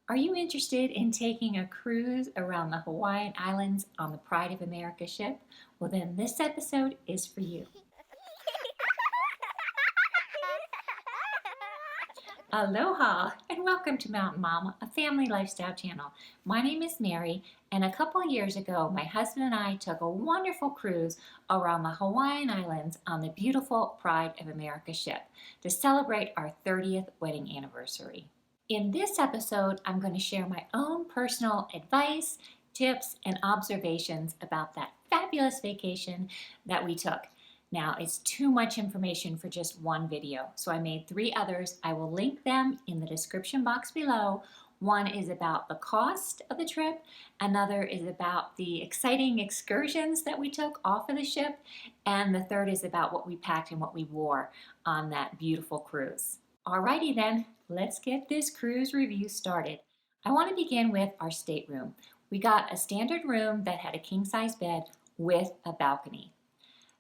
Are you interested in taking a cruise around the Hawaiian Islands on the Pride of America ship? Well, then this episode is for you. Aloha and welcome to Mountain Mama, a family lifestyle channel. My name is Mary, and a couple of years ago, my husband and I took a wonderful cruise around the Hawaiian Islands on the beautiful Pride of America ship to celebrate our 30th wedding anniversary. In this episode, I'm going to share my own personal advice, tips, and observations about that fabulous vacation that we took. Now, it's too much information for just one video, so I made 3 others. I will link them in the description box below. One is about the cost of the trip, another is about the exciting excursions that we took off of the ship, and the third is about what we packed and what we wore on that beautiful cruise. Alrighty then, let's get this cruise review started. I want to begin with our stateroom. We got a standard room that had a king-size bed with a balcony.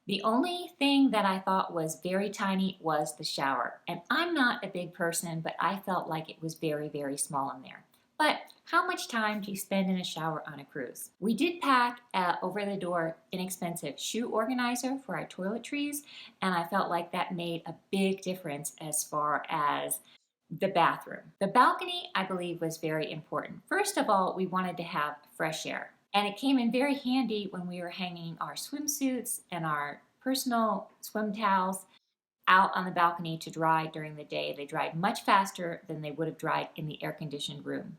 The only thing that I thought was very tiny was the shower. And I'm not a big person, but I felt like it was very, very small in there. But how much time do you spend in a shower on a cruise? We did pack over-the-door inexpensive shoe organizer for our toiletries, and I felt like that made a big difference as far as the bathroom. The balcony, I believe, was very important. First of all, we wanted to have fresh air. And it came in very handy when we were hanging our swimsuits and our personal swim towels out on the balcony to dry during the day. They dried much faster than they would have dried in the air-conditioned room.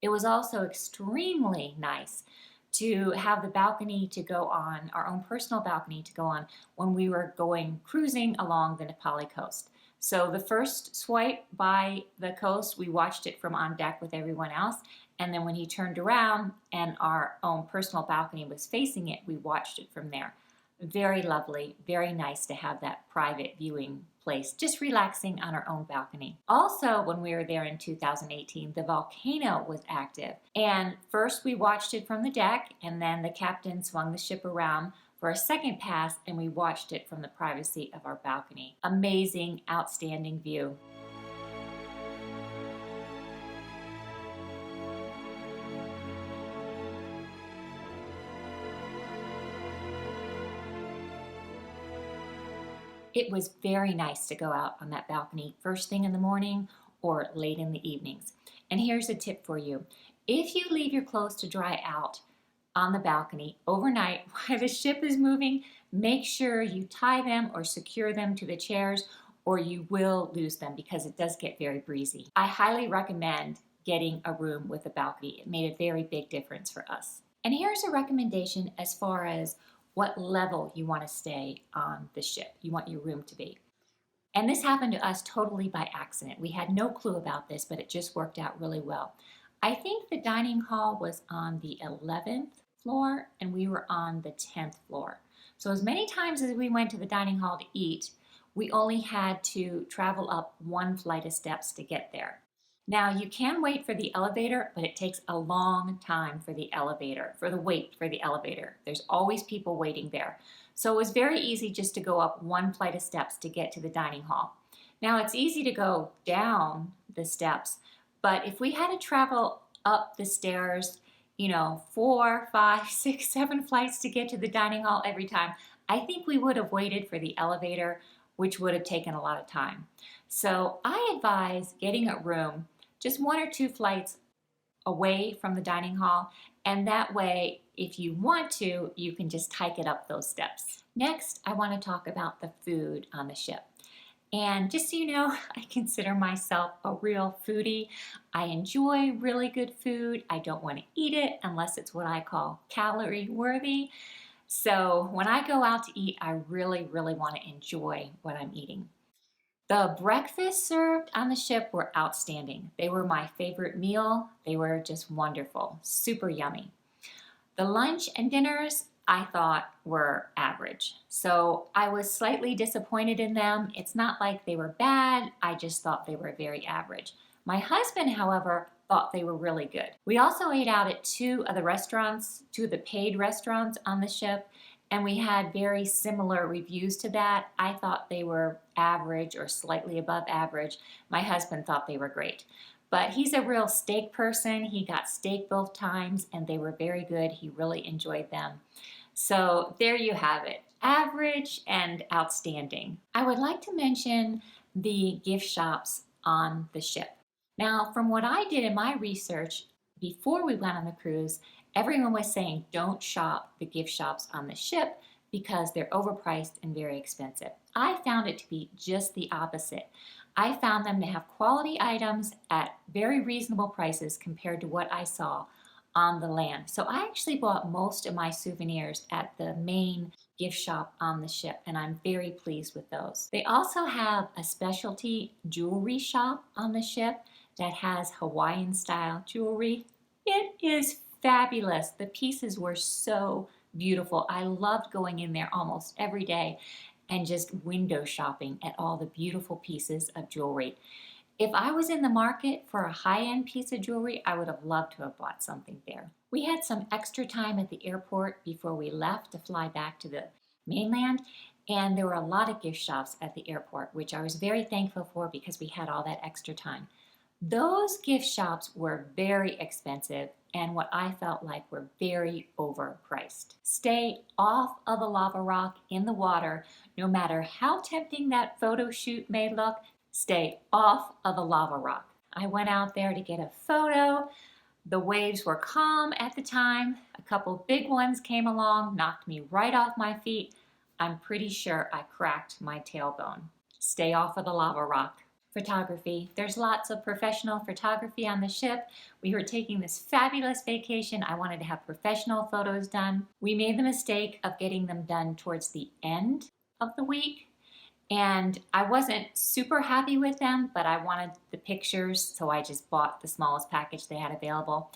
It was also extremely nice to have the balcony to go on, our own personal balcony to go on when we were going cruising along the Nepali coast. So the first swipe by the coast, we watched it from on deck with everyone else. And then when he turned around and our own personal balcony was facing it, we watched it from there. Very lovely, very nice to have that private viewing place, just relaxing on our own balcony. Also, when we were there in 2018, the volcano was active. And first we watched it from the deck, and then the captain swung the ship around for a second pass, and we watched it from the privacy of our balcony. Amazing, outstanding view. It was very nice to go out on that balcony first thing in the morning or late in the evenings. And here's a tip for you. If you leave your clothes to dry out on the balcony overnight while the ship is moving, make sure you tie them or secure them to the chairs or you will lose them because it does get very breezy. I highly recommend getting a room with a balcony. It made a very big difference for us. And here's a recommendation as far as what level you want to stay on the ship, you want your room to be. And this happened to us totally by accident. We had no clue about this, but it just worked out really well. I think the dining hall was on the 11th floor and we were on the 10th floor. So as many times as we went to the dining hall to eat, we only had to travel up 1 flight of steps to get there. Now you can wait for the elevator, but it takes a long time for the elevator, for the wait for the elevator. There's always people waiting there. So it was very easy just to go up 1 flight of steps to get to the dining hall. Now it's easy to go down the steps, but if we had to travel up the stairs, 4, 5, 6, 7 flights to get to the dining hall every time, I think we would have waited for the elevator, which would have taken a lot of time. So I advise getting a room just 1 or 2 flights away from the dining hall, and that way, if you want to, you can just hike it up those steps. Next, I want to talk about the food on the ship. And just so you know, I consider myself a real foodie. I enjoy really good food. I don't want to eat it unless it's what I call calorie worthy. So when I go out to eat, I really, really want to enjoy what I'm eating. The breakfasts served on the ship were outstanding. They were my favorite meal. They were just wonderful, super yummy. The lunch and dinners I thought were average. So I was slightly disappointed in them. It's not like they were bad. I just thought they were very average. My husband, however, thought they were really good. We also ate out at 2 of the paid restaurants on the ship, and we had very similar reviews to that. I thought they were average or slightly above average. My husband thought they were great. But he's a real steak person. He got steak both times and they were very good. He really enjoyed them. So there you have it, average and outstanding. I would like to mention the gift shops on the ship. Now, from what I did in my research before we went on the cruise, everyone was saying don't shop the gift shops on the ship because they're overpriced and very expensive. I found it to be just the opposite. I found them to have quality items at very reasonable prices compared to what I saw on the land. So I actually bought most of my souvenirs at the main gift shop on the ship, and I'm very pleased with those. They also have a specialty jewelry shop on the ship that has Hawaiian style jewelry. It is fabulous. The pieces were so beautiful. I loved going in there almost every day and just window shopping at all the beautiful pieces of jewelry. If I was in the market for a high-end piece of jewelry, I would have loved to have bought something there. We had some extra time at the airport before we left to fly back to the mainland, and there were a lot of gift shops at the airport, which I was very thankful for because we had all that extra time. Those gift shops were very expensive and what I felt like were very overpriced. Stay off of a lava rock in the water. No matter how tempting that photo shoot may look, stay off of a lava rock. I went out there to get a photo. The waves were calm at the time. A couple big ones came along, knocked me right off my feet. I'm pretty sure I cracked my tailbone. Stay off of the lava rock. Photography. There's lots of professional photography on the ship. We were taking this fabulous vacation. I wanted to have professional photos done. We made the mistake of getting them done towards the end of the week, and I wasn't super happy with them, but I wanted the pictures, so I just bought the smallest package they had available.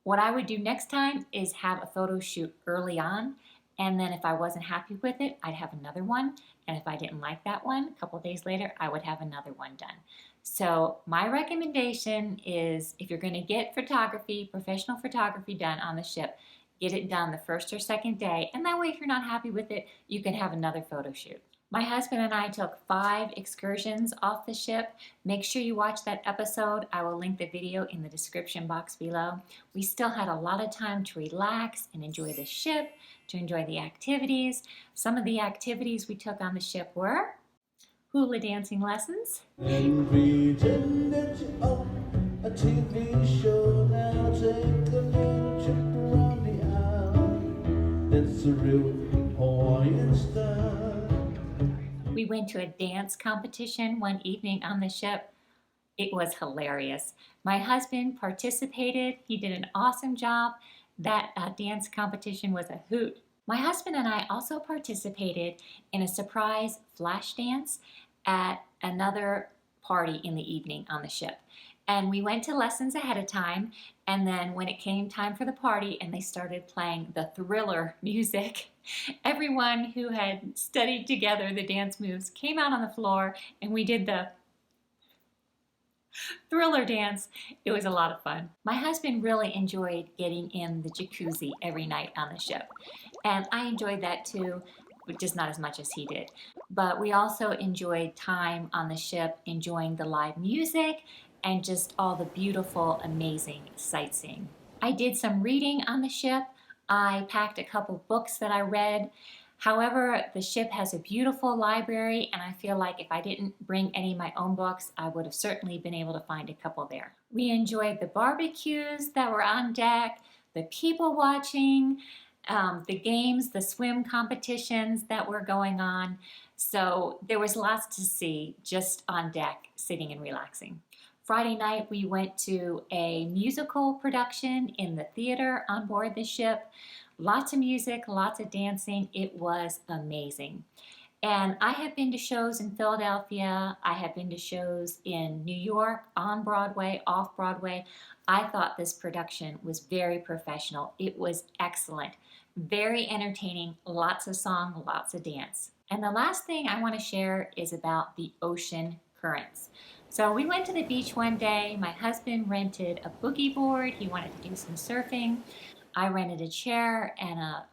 What I would do next time is have a photo shoot early on, and then if I wasn't happy with it, I'd have another one. And if I didn't like that one, a couple days later, I would have another one done. So my recommendation is if you're going to get photography, professional photography done on the ship, get it done the first or second day. And that way, if you're not happy with it, you can have another photo shoot. My husband and I took 5 excursions off the ship. Make sure you watch that episode. I will link the video in the description box below. We still had a lot of time to relax and enjoy the ship, to enjoy the activities. Some of the activities we took on the ship were hula dancing lessons. And pretend that you own a TV show. Now take a little trip around the aisle. It's a real Hawaiian style. We went to a dance competition one evening on the ship. It was hilarious. My husband participated. He did an awesome job. That dance competition was a hoot. My husband and I also participated in a surprise flash dance at another party in the evening on the ship. And we went to lessons ahead of time, and then when it came time for the party and they started playing the Thriller music, everyone who had studied together the dance moves came out on the floor and we did the Thriller dance. It was a lot of fun. My husband really enjoyed getting in the jacuzzi every night on the ship, and I enjoyed that too, but just not as much as he did. But we also enjoyed time on the ship, enjoying the live music and just all the beautiful, amazing sightseeing. I did some reading on the ship. I packed a couple books that I read. However, the ship has a beautiful library, and I feel like if I didn't bring any of my own books, I would have certainly been able to find a couple there. We enjoyed the barbecues that were on deck, the people watching, the games, the swim competitions that were going on. So there was lots to see just on deck, sitting and relaxing. Friday night, we went to a musical production in the theater on board the ship. Lots of music, lots of dancing. It was amazing. And I have been to shows in Philadelphia. I have been to shows in New York, on Broadway, off Broadway. I thought this production was very professional. It was excellent, very entertaining, lots of song, lots of dance. And the last thing I want to share is about the ocean currents. So we went to the beach one day. My husband rented a boogie board. He wanted to do some surfing. I rented a chair and a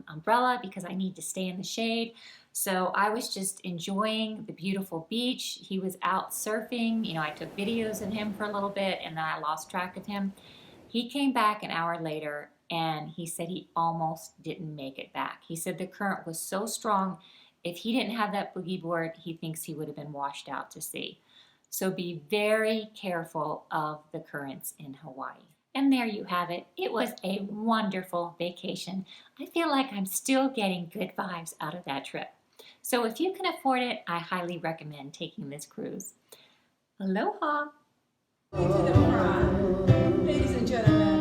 umbrella because I need to stay in the shade. So I was just enjoying the beautiful beach. He was out surfing. You know, I took videos of him for a little bit and then I lost track of him. He came back an hour later and he said he almost didn't make it back. He said the current was so strong, if he didn't have that boogie board, he thinks he would have been washed out to sea. So be very careful of the currents in Hawaii. And there you have it. It was a wonderful vacation. I feel like I'm still getting good vibes out of that trip. So if you can afford it, I highly recommend taking this cruise. Aloha! To the front. Ladies and gentlemen.